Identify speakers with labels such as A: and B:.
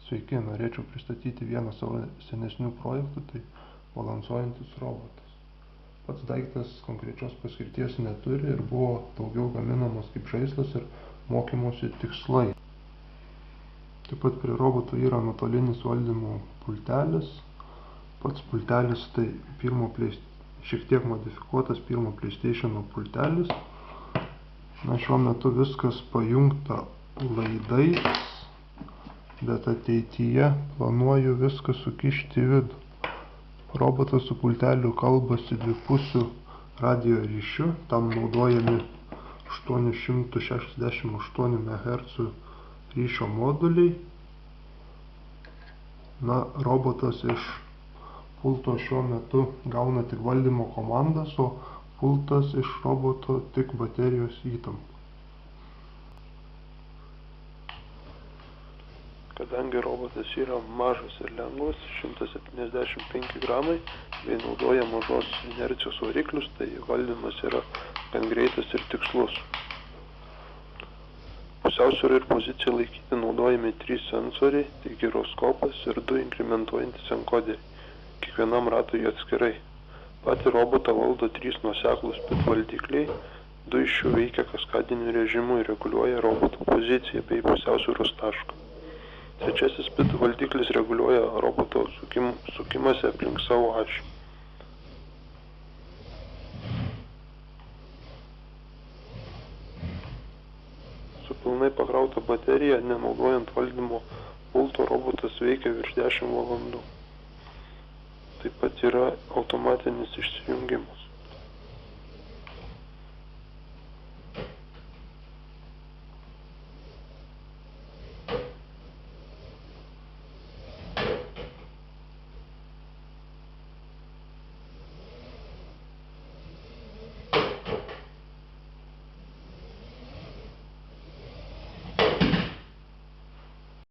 A: Sveiki, norėčiau pristatyti vieną savo senesnių projektų, tai balansuojantis robotas. Pats daiktas konkrečios paskirties neturi ir buvo daugiau gaminamas kaip žaislas ir mokymosi tikslai. Taip pat prie roboto yra nuotolinis valdymo pultelis. Pats pultelis tai šiek tiek modifikuotas pirmo PlayStation pultelis. Šiuo metu viskas pajungta laidais, bet ateityje planuoju viską sukišti į vidų. Robotas su pulteliu kalbasi dvipusiu radijo ryšiu, tam naudojami 868 MHz ryšio moduliai. Robotas iš pulto šiuo metu gauna tik valdymo komandas, o pultas iš roboto tik baterijos įtampą.
B: Kadangi robotas yra mažas ir lengvas, 175 gramai, bei naudoja mažos inercijos variklius, tai valdymas yra gan greitas ir tikslus. Pusiausvyrą ir poziciją laikyti naudojami 3 sensoriai, tai giroskopas ir 2 inkrementuojantys enkoderiai, kiekvienam ratui atskirai. Patį robotą valdo 3 nuoseklūs PID valdikliai, 2 iš jų veikia kaskadiniu režimu ir reguliuoja roboto poziciją bei pusiausvyros tašką. Trečiasis PID valdiklis reguliuoja roboto sukimąsi aplink savo ašį. Su pilnai pakrauta baterija, nenaudojant valdymo pulto, robotas veikia virš 10 valandų. Taip pat yra automatinis išsijungimas.